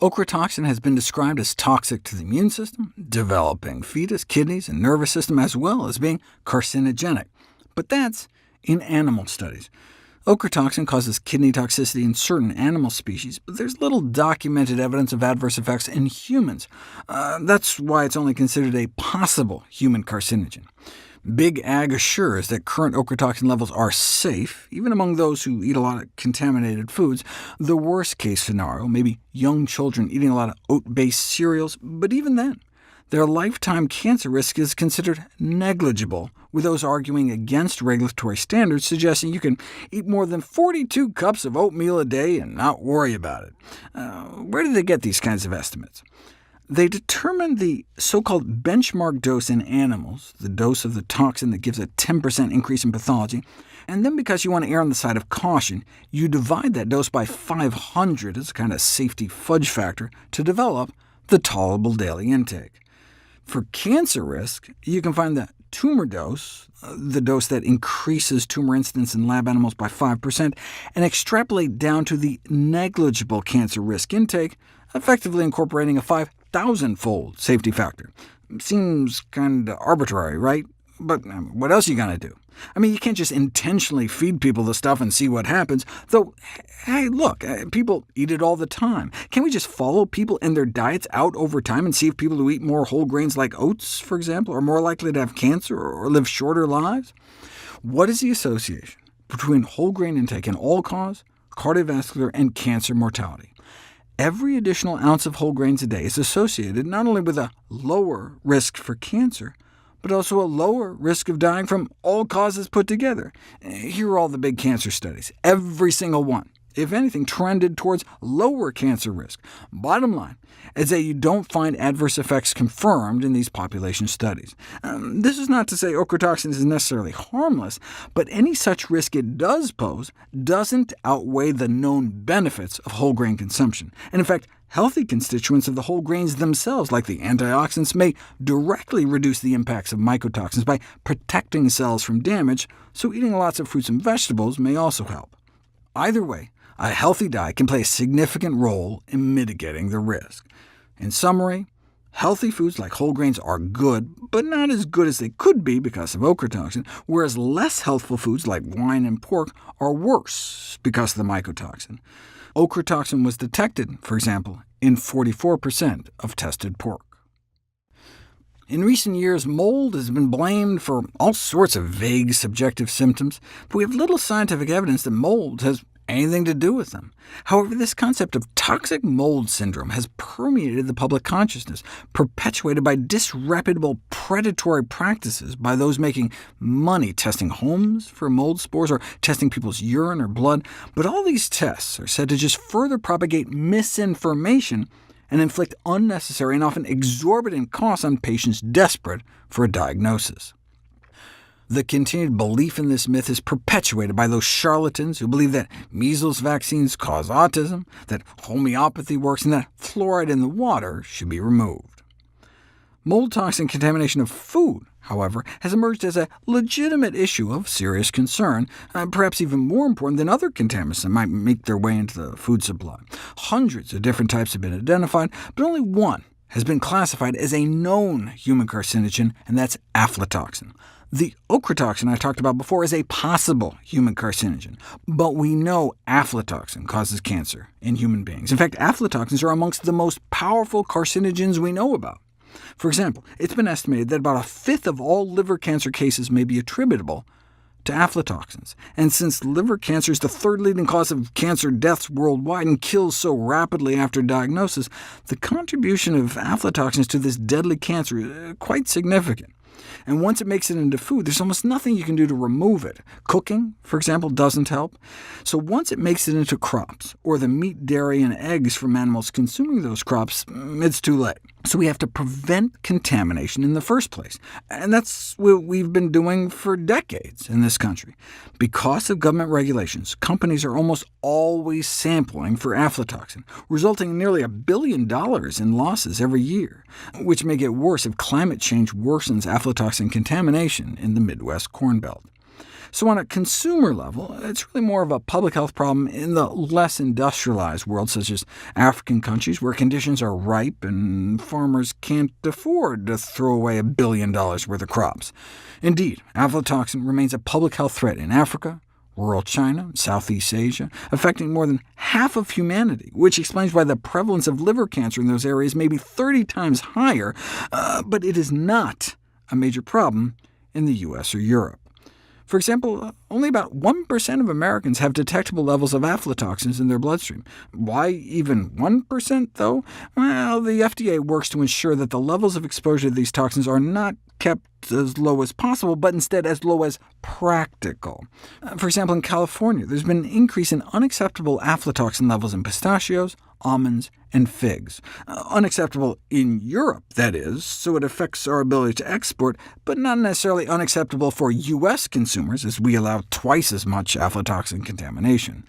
Ochratoxin has been described as toxic to the immune system, developing fetus, kidneys, and nervous system, as well as being carcinogenic. But that's in animal studies. Ochratoxin causes kidney toxicity in certain animal species, but there's little documented evidence of adverse effects in humans. That's why it's only considered a possible human carcinogen. Big Ag assures that current ochratoxin levels are safe, even among those who eat a lot of contaminated foods. The worst-case scenario may be young children eating a lot of oat-based cereals, but even then, their lifetime cancer risk is considered negligible, with those arguing against regulatory standards suggesting you can eat more than 42 cups of oatmeal a day and not worry about it. Where do they get these kinds of estimates? They determined the so-called benchmark dose in animals, the dose of the toxin that gives a 10% increase in pathology, and then because you want to err on the side of caution, you divide that dose by 500 as a kind of safety fudge factor to develop the tolerable daily intake. For cancer risk, you can find the tumor dose, the dose that increases tumor incidence in lab animals by 5%, and extrapolate down to the negligible cancer risk intake, effectively incorporating a 5,000-fold safety factor. Seems kind of arbitrary, right? But what else are you going to do? I mean, you can't just intentionally feed people the stuff and see what happens, though, hey, look, people eat it all the time. Can't we just follow people and their diets out over time and see if people who eat more whole grains like oats, for example, are more likely to have cancer or live shorter lives? What is the association between whole grain intake and all-cause, cardiovascular, and cancer mortality? Every additional ounce of whole grains a day is associated not only with a lower risk for cancer, but also a lower risk of dying from all causes put together. Here are all the big cancer studies. Every single one, if anything, trended towards lower cancer risk. Bottom line is that you don't find adverse effects confirmed in these population studies. This is not to say ochratoxin is necessarily harmless, but any such risk it does pose doesn't outweigh the known benefits of whole grain consumption. And in fact, healthy constituents of the whole grains themselves, like the antioxidants, may directly reduce the impacts of mycotoxins by protecting cells from damage, so eating lots of fruits and vegetables may also help. Either way, a healthy diet can play a significant role in mitigating the risk. In summary, healthy foods like whole grains are good, but not as good as they could be because of ochratoxin, whereas less healthful foods like wine and pork are worse because of the mycotoxin. Ochratoxin was detected, for example, in 44% of tested pork. In recent years, mold has been blamed for all sorts of vague subjective symptoms, but we have little scientific evidence that mold has anything to do with them. However, this concept of toxic mold syndrome has permeated the public consciousness, perpetuated by disreputable predatory practices by those making money testing homes for mold spores or testing people's urine or blood. But all these tests are said to just further propagate misinformation and inflict unnecessary and often exorbitant costs on patients desperate for a diagnosis. The continued belief in this myth is perpetuated by those charlatans who believe that measles vaccines cause autism, that homeopathy works, and that fluoride in the water should be removed. Mold toxin contamination of food, however, has emerged as a legitimate issue of serious concern, perhaps even more important than other contaminants that might make their way into the food supply. Hundreds of different types have been identified, but only one has been classified as a known human carcinogen, and that's aflatoxin. The ochratoxin I talked about before is a possible human carcinogen, but we know aflatoxin causes cancer in human beings. In fact, aflatoxins are amongst the most powerful carcinogens we know about. For example, it's been estimated that about a fifth of all liver cancer cases may be attributable to aflatoxins. And since liver cancer is the third leading cause of cancer deaths worldwide and kills so rapidly after diagnosis, the contribution of aflatoxins to this deadly cancer is quite significant. And once it makes it into food, there's almost nothing you can do to remove it. Cooking, for example, doesn't help. So once it makes it into crops, or the meat, dairy, and eggs from animals consuming those crops, it's too late. So we have to prevent contamination in the first place. And that's what we've been doing for decades in this country. Because of government regulations, companies are almost always sampling for aflatoxin, resulting in nearly $1 billion in losses every year, which may get worse if climate change worsens aflatoxin contamination in the Midwest Corn Belt. So on a consumer level, it's really more of a public health problem in the less industrialized world, such as African countries, where conditions are ripe and farmers can't afford to throw away $1 billion worth of crops. Indeed, aflatoxin remains a public health threat in Africa, rural China, Southeast Asia, affecting more than half of humanity, which explains why the prevalence of liver cancer in those areas may be 30 times higher, but it is not a major problem in the US or Europe. For example, only about 1% of Americans have detectable levels of aflatoxins in their bloodstream. Why even 1%, though? Well, the FDA works to ensure that the levels of exposure to these toxins are not kept as low as possible, but instead as low as practical. For example, in California, there's been an increase in unacceptable aflatoxin levels in pistachios, almonds, and figs. Unacceptable in Europe, that is, so it affects our ability to export, but not necessarily unacceptable for U.S. consumers, as we allow twice as much aflatoxin contamination.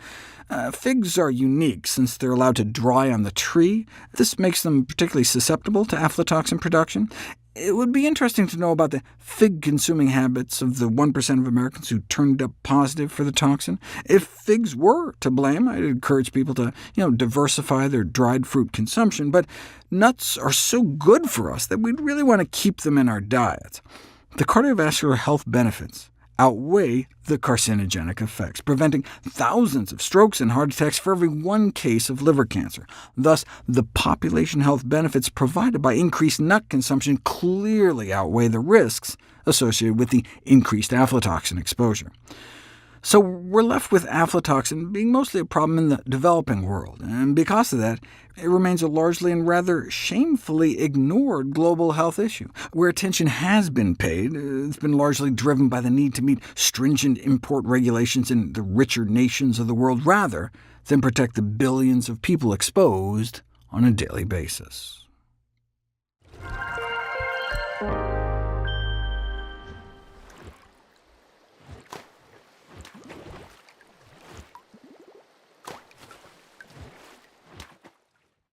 Figs are unique since they're allowed to dry on the tree. This makes them particularly susceptible to aflatoxin production. It would be interesting to know about the fig-consuming habits of the 1% of Americans who turned up positive for the toxin. If figs were to blame, I'd encourage people to diversify their dried fruit consumption, but nuts are so good for us that we'd really want to keep them in our diet. The cardiovascular health benefits outweigh the carcinogenic effects, preventing thousands of strokes and heart attacks for every one case of liver cancer. Thus, the population health benefits provided by increased nut consumption clearly outweigh the risks associated with the increased aflatoxin exposure. So we're left with aflatoxin being mostly a problem in the developing world, and because of that, it remains a largely and rather shamefully ignored global health issue. Where attention has been paid, it's been largely driven by the need to meet stringent import regulations in the richer nations of the world, rather than protect the billions of people exposed on a daily basis.